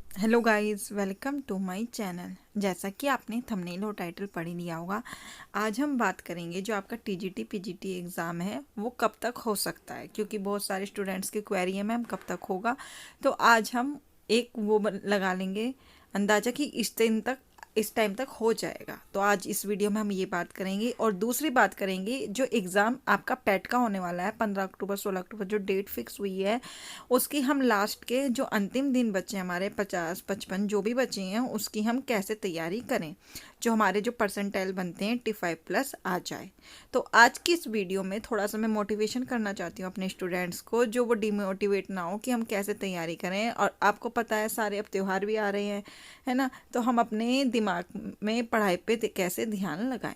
Hello guys, welcome to my channel. जैसा कि आपने थंबनेल और टाइटल पढ़ ही लिया होगा, आज हम बात करेंगे जो आपका टीजीटी पीजीटी एग्ज़ाम है वो कब तक हो सकता है, क्योंकि बहुत सारे स्टूडेंट्स की क्वेरी है मैम कब तक होगा। तो आज हम एक लगा लेंगे अंदाज़ा कि इस टाइम तक हो जाएगा। तो आज इस वीडियो में हम ये बात करेंगे और दूसरी बात करेंगे जो एग्ज़ाम आपका पैट का होने वाला है 15 अक्टूबर 16 अक्टूबर जो डेट फिक्स हुई है, उसकी हम लास्ट के जो अंतिम दिन बचे हैं हमारे 50 55 जो भी बचे हैं उसकी हम कैसे तैयारी करें, जो हमारे जो परसेंटाइल बनते हैं 85+ आ जाए। तो आज की इस वीडियो में थोड़ा सा मैं मोटिवेशन करना चाहती हूँ अपने स्टूडेंट्स को, जो वो डिमोटिवेट ना हो कि हम कैसे तैयारी करें। और आपको पता है सारे अब त्यौहार भी आ रहे हैं, है ना, तो हम अपने दिमाग में पढ़ाई पे कैसे ध्यान लगाएं।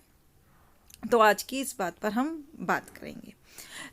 तो आज की इस बात पर हम बात करेंगे।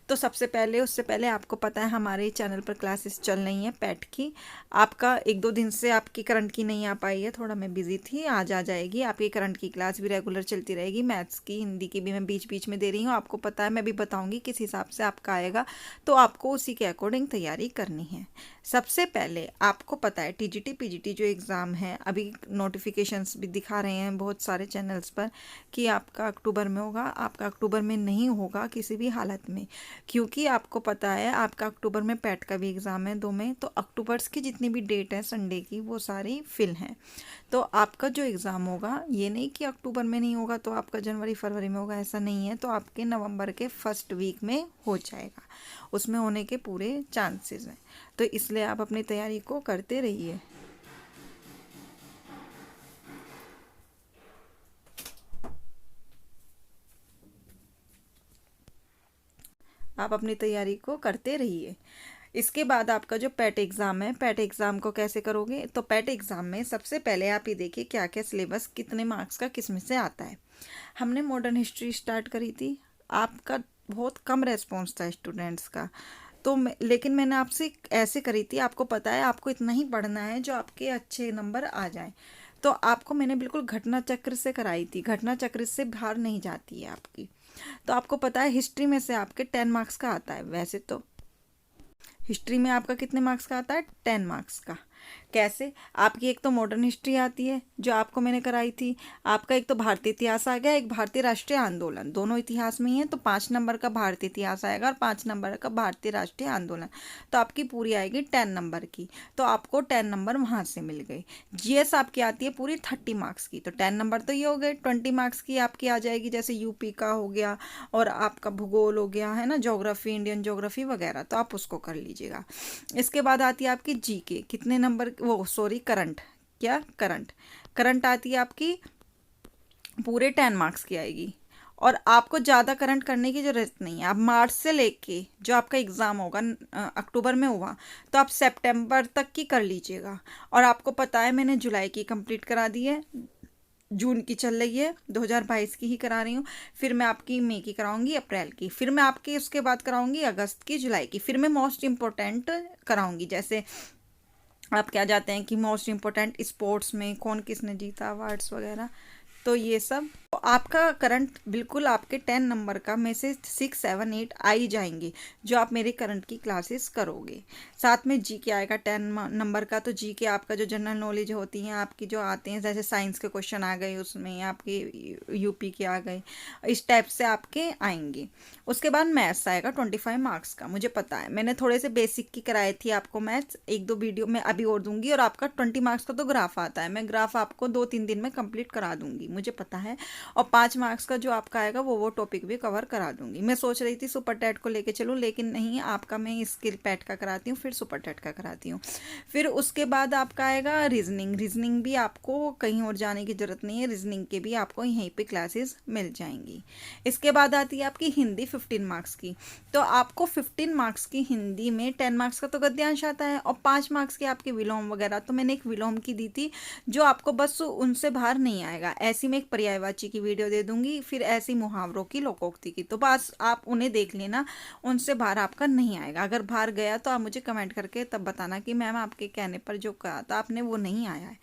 तो सबसे पहले उससे पहले आपको पता है हमारे चैनल पर क्लासेस चल रही हैं पैट की। आपका 1-2 दिन से आपकी करंट की नहीं आ पाई है, थोड़ा मैं बिजी थी, आज आ जाएगी आपकी करंट की क्लास भी रेगुलर चलती रहेगी। मैथ्स की, हिंदी की भी मैं बीच बीच में दे रही हूँ, आपको पता है, मैं भी बताऊँगी किस हिसाब से आपका आएगा, तो आपको उसी के अकॉर्डिंग तैयारी करनी है। सबसे पहले आपको पता है टीजीटी पीजीटी जो एग्ज़ाम है, अभी नोटिफिकेशंस भी दिखा रहे हैं बहुत सारे चैनल्स पर कि आपका अक्टूबर में होगा। आपका अक्टूबर में नहीं होगा किसी भी हालत में, क्योंकि आपको पता है आपका अक्टूबर में पैट का भी एग्ज़ाम है 2 में, तो अक्टूबर्स की जितनी भी डेट है संडे की वो सारी फिल हैं। तो आपका जो एग्ज़ाम होगा ये नहीं कि अक्टूबर में नहीं होगा तो आपका जनवरी फरवरी में होगा, ऐसा नहीं है। तो आपके नवंबर के फर्स्ट वीक में हो जाएगा, उसमें होने के पूरे चांसेस हैं। तो इसलिए आप अपनी तैयारी को करते रहिए। आप अपनी तैयारी को करते रहिए। इसके बाद आपका जो पैट एग्ज़ाम है, पैट एग्ज़ाम को कैसे करोगे, तो पैट एग्ज़ाम में सबसे पहले आप ये देखिए क्या क्या सिलेबस कितने मार्क्स का किस में से आता है। हमने मॉडर्न हिस्ट्री स्टार्ट करी थी, आपका बहुत कम रेस्पॉन्स था स्टूडेंट्स का, तो लेकिन मैंने आपसे ऐसे करी थी, आपको पता है आपको इतना ही पढ़ना है जो आपके अच्छे नंबर आ जाएं। तो आपको मैंने बिल्कुल घटना चक्र से कराई थी, घटना चक्र से बाहर नहीं जाती है आपकी। तो आपको पता है हिस्ट्री में से आपके 10 मार्क्स का आता है। वैसे तो हिस्ट्री में आपका कितने मार्क्स का आता है, 10 मार्क्स का। कैसे, आपकी एक तो मॉडर्न हिस्ट्री आती है जो आपको मैंने कराई थी, आपका एक तो भारतीय इतिहास आ गया, एक भारतीय राष्ट्रीय आंदोलन, दोनों इतिहास में ही है, तो 5 नंबर का भारतीय इतिहास आएगा और 5 नंबर का भारतीय राष्ट्रीय आंदोलन। तो आपकी पूरी आएगी 10 नंबर की, तो आपको 10 नंबर वहाँ से मिल गए। जीएस आपकी आती है पूरी 30 मार्क्स की, तो 10 नंबर तो ये हो गए। 20 मार्क्स की आपकी आ जाएगी, जैसे यूपी का हो गया और आपका भूगोल हो गया, है ना, ज्योग्राफी, इंडियन ज्योग्राफी वगैरह, तो आप उसको कर लीजिएगा। इसके बाद आती है आपकी जीके, कितने नंबर, वो सॉरी करंट, क्या करंट, करंट आती है आपकी पूरे 10 मार्क्स की आएगी। और आपको ज़्यादा करंट करने की ज़रूरत नहीं है, आप मार्च से लेके जो आपका एग्ज़ाम होगा अक्टूबर में हुआ, तो आप सितंबर तक की कर लीजिएगा। और आपको पता है मैंने जुलाई की कंप्लीट करा दी है, जून की चल रही है, 2022 की ही करा रही हूँ, फिर मैं आपकी मई की कराऊंगी, अप्रैल की, फिर मैं आपकी उसके बाद कराऊंगी अगस्त की, जुलाई की, फिर मैं मोस्ट इम्पोर्टेंट कराऊंगी। जैसे आप क्या जाते हैं कि मोस्ट इम्पोर्टेंट स्पोर्ट्स में कौन किसने जीता अवार्ड्स वगैरह, तो ये सब, तो आपका करंट बिल्कुल आपके 10 नंबर का में से 6 7 8 आ ही जाएंगे जो आप मेरे करंट की क्लासेस करोगे। साथ में जी के आएगा 10 नंबर का, तो जी के आपका जो जनरल नॉलेज होती हैं आपकी जो आते हैं, जैसे साइंस के क्वेश्चन आ गए, उसमें आपके यूपी के आ गए, इस टाइप से आपके आएंगे। उसके बाद मैथ्स आएगा 25 मार्क्स का, मुझे पता है मैंने थोड़े से बेसिक की कराई थी आपको मैथ्स, 1-2 वीडियो में अभी और दूंगी। और आपका 20 मार्क्स का तो ग्राफ आता है, मैं ग्राफ आपको 2-3 दिन में कंप्लीट करा दूंगी, मुझे पता है। और 5 मार्क्स का जो आपका आएगा वो टॉपिक भी कवर करा दूंगी। मैं सोच रही थी सुपर टेट को लेके चलूँ, लेकिन नहीं, आपका मैं स्किल पैट का कराती हूँ, फिर सुपर टेट का कराती हूँ। फिर उसके बाद आपका आएगा रीजनिंग, रीजनिंग भी आपको कहीं और जाने की जरूरत नहीं है, रीजनिंग के भी आपको यहीं पे क्लासेस मिल जाएंगी। इसके बाद आती है आपकी हिंदी 15 मार्क्स की, तो आपको 15 मार्क्स की हिंदी में 10 मार्क्स का तो गद्यांश आता है और 5 मार्क्स की आपके विलोम वगैरह, तो मैंने एक विलोम की दी थी जो आपको बस उनसे बाहर नहीं आएगा। ऐसी मैं एक पर्यायवाची की वीडियो दे दूंगी, फिर ऐसी मुहावरों की, लोकोक्ति की, तो बस आप उन्हें देख लेना, उनसे बाहर आपका नहीं आएगा। अगर बाहर गया तो आप मुझे कमेंट करके तब बताना कि मैम आपके कहने पर जो कहा था आपने वो नहीं आया है।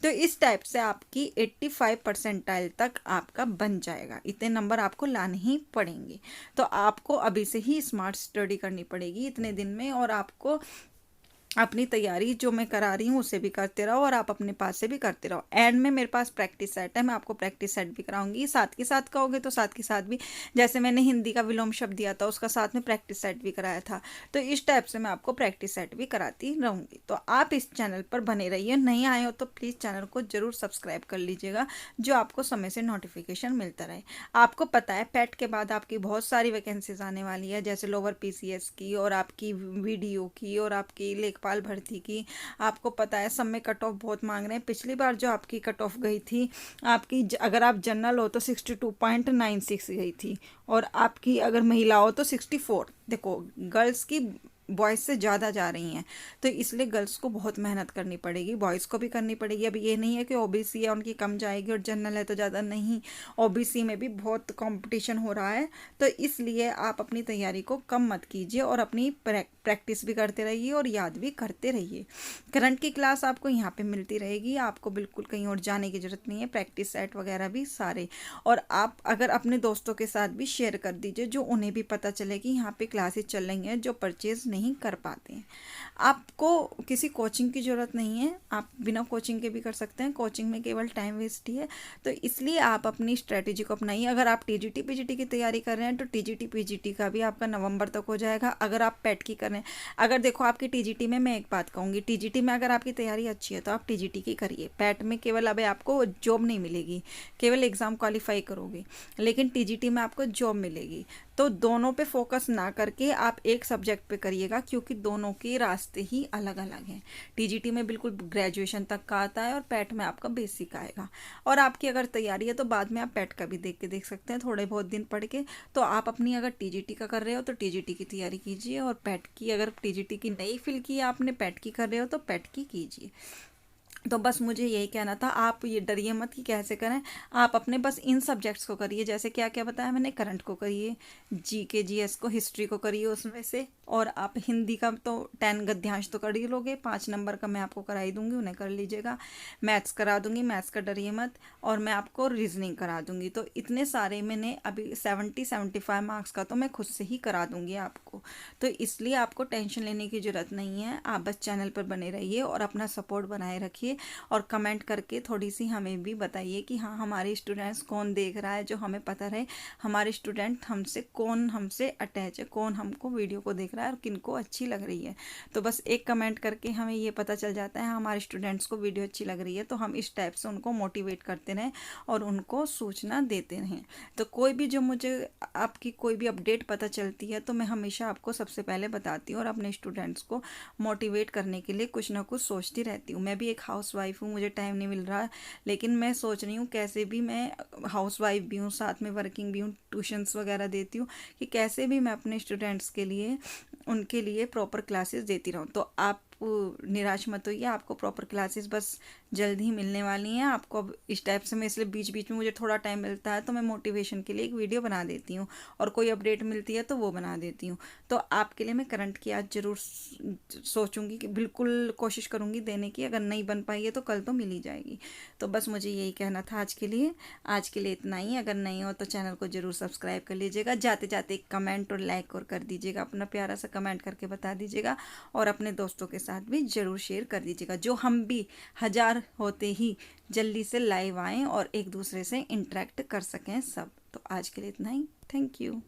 तो इस टाइप से आपकी 85 परसेंटाइल तक आपका बन जाएगा, इतने नंबर आपको लाने ही पड़ेंगे। तो आपको अभी से ही स्मार्ट स्टडी करनी पड़ेगी इतने दिन में, और आपको अपनी तैयारी जो मैं करा रही हूँ उसे भी करते रहो और आप अपने पास से भी करते रहो। एंड में मेरे पास प्रैक्टिस सेट है, मैं आपको प्रैक्टिस सेट भी कराऊंगी। साथ के साथ कहोगे तो साथ के साथ भी, जैसे मैंने हिंदी का विलोम शब्द दिया था उसका साथ में प्रैक्टिस सेट भी कराया था, तो इस टाइप से मैं आपको प्रैक्टिस सेट भी कराती रहूँगी। तो आप इस चैनल पर बने रहिए, नहीं आए हो तो प्लीज़ चैनल को जरूर सब्सक्राइब कर लीजिएगा, जो आपको समय से नोटिफिकेशन मिलता रहे। आपको पता है पैट के बाद आपकी बहुत सारी वैकेंसीज आने वाली है, जैसे लोअर पीसीएस की और आपकी वीडियो की और आपकी लेखपाल भर्ती की। आपको पता है सब में कट ऑफ बहुत मांग रहे हैं। पिछली बार जो आपकी कट ऑफ गई थी आपकी, अगर आप जनरल हो तो 62.96 गई थी, और आपकी अगर महिला हो तो 64। देखो गर्ल्स की बॉयज़ से ज़्यादा जा रही हैं, तो इसलिए गर्ल्स को बहुत मेहनत करनी पड़ेगी, बॉयज़ को भी करनी पड़ेगी। अब ये नहीं है कि ओबीसी है उनकी कम जाएगी और जनरल है तो ज़्यादा, नहीं, ओबीसी में भी बहुत कंपटीशन हो रहा है। तो इसलिए आप अपनी तैयारी को कम मत कीजिए और अपनी प्रैक्टिस भी करते रहिए और याद भी करते रहिए। करंट की क्लास आपको यहाँ पे मिलती रहेगी, आपको बिल्कुल कहीं और जाने की ज़रूरत नहीं है, प्रैक्टिस सेट वगैरह भी सारे। और आप अगर अपने दोस्तों के साथ भी शेयर कर दीजिए, जो उन्हें भी पता चले कि यहाँ पे क्लासेस चल रही हैं, जो परचेज़ नहीं कर पाते हैं। आपको किसी कोचिंग की ज़रूरत नहीं है, आप बिना कोचिंग के भी कर सकते हैं, कोचिंग में केवल टाइम वेस्ट ही है। तो इसलिए आप अपनी स्ट्रेटेजी को अपनाइए। अगर आप टीजीटी पीजीटी की तैयारी कर रहे हैं तो टीजीटी पीजीटी का भी आपका नवंबर तक हो जाएगा। अगर आप पैट की कर रहे हैं, अगर देखो आपकी टीजीटी में, मैं एक बात कहूँगी, टीजीटी में अगर आपकी तैयारी अच्छी है तो आप टीजीटी की करिए। पैट में केवल अब आपको जॉब नहीं मिलेगी, केवल एग्ज़ाम क्वालिफाई करोगे, लेकिन टीजीटी में आपको जॉब मिलेगी। तो दोनों पे फोकस ना करके आप एक सब्जेक्ट पे करिएगा, क्योंकि दोनों के रास्ते ही अलग अलग हैं। टीजीटी में बिल्कुल ग्रेजुएशन तक का आता है और पैट में आपका बेसिक आएगा। और आपकी अगर तैयारी है तो बाद में आप पैट का भी देख सकते हैं, थोड़े बहुत दिन पढ़ के। तो आप अपनी अगर टीजीटी का कर रहे हो तो टीजीटी की तैयारी कीजिए, और पैट की, अगर टीजीटी की नहीं फिल की आपने, पैट की कर रहे हो तो पैट की कीजिए। तो बस मुझे यही कहना था, आप ये डरिए मत कि कैसे करें, आप अपने बस इन सब्जेक्ट्स को करिए। जैसे क्या क्या बताया मैंने, करंट को करिए, जीके जीएस को, हिस्ट्री को करिए उसमें से, और आप हिंदी का तो 10 गद्यांश तो कर ही लोगे, 5 नंबर का मैं आपको कराई दूंगी, उन्हें कर लीजिएगा। मैथ्स करा दूंगी, मैथ्स का डरिए मत, और मैं आपको रीजनिंग करा दूंगी। तो इतने सारे मैंने अभी 75 मार्क्स का तो मैं खुद से ही करा दूंगी आपको। तो इसलिए आपको टेंशन लेने की ज़रूरत नहीं है, आप बस चैनल पर बने रहिए और अपना सपोर्ट बनाए रखिए। और कमेंट करके थोड़ी सी हमें भी बताइए कि हाँ, हमारे स्टूडेंट्स कौन देख रहा है, जो हमें पता रहे हमारे स्टूडेंट हमसे कौन, हमसे अटैच है, कौन हमको वीडियो को देख रहा है और किनको अच्छी लग रही है। तो बस एक कमेंट करके हमें ये पता चल जाता है हमारे स्टूडेंट्स को वीडियो अच्छी लग रही है, तो हम इस टाइप से उनको मोटिवेट करते रहें और उनको सूचना देते रहें। तो कोई भी जो मुझे आपकी कोई भी अपडेट पता चलती है तो मैं हमेशा आपको सबसे पहले बताती हूँ, और अपने स्टूडेंट्स को मोटिवेट करने के लिए कुछ ना कुछ सोचती रहती हूँ। मैं भी एक हाउसवाइफ हूँ, मुझे टाइम नहीं मिल रहा है, लेकिन मैं सोच रही हूँ कैसे भी, मैं हाउसवाइफ भी हूँ, साथ में वर्किंग भी हूँ, ट्यूशन्स वगैरह देती हूँ, कि कैसे भी मैं अपने स्टूडेंट्स के लिए, उनके लिए प्रॉपर क्लासेस देती रहूँ। तो आप निराश मत होइए, आपको प्रॉपर क्लासेस बस जल्द ही मिलने वाली हैं आपको। अब इस टाइप से मैं, इसलिए बीच बीच में मुझे थोड़ा टाइम मिलता है तो मैं मोटिवेशन के लिए एक वीडियो बना देती हूँ, और कोई अपडेट मिलती है तो वो बना देती हूँ। तो आपके लिए मैं करंट की आज ज़रूर सोचूंगी, कि बिल्कुल कोशिश करूँगी देने की, अगर नहीं बन पाई है तो कल तो मिल ही जाएगी। तो बस मुझे यही कहना था आज के लिए। आज के लिए इतना ही। अगर नहीं हो तो चैनल को ज़रूर सब्सक्राइब कर लीजिएगा, जाते जाते एक कमेंट और लाइक और कर दीजिएगा, अपना प्यारा सा कमेंट करके बता दीजिएगा, और अपने दोस्तों के साथ भी ज़रूर शेयर कर दीजिएगा, जो हम भी 1000 होते ही जल्दी से लाइव आएँ और एक दूसरे से इंटरेक्ट कर सकें सब। तो आज के लिए इतना ही। Thank you.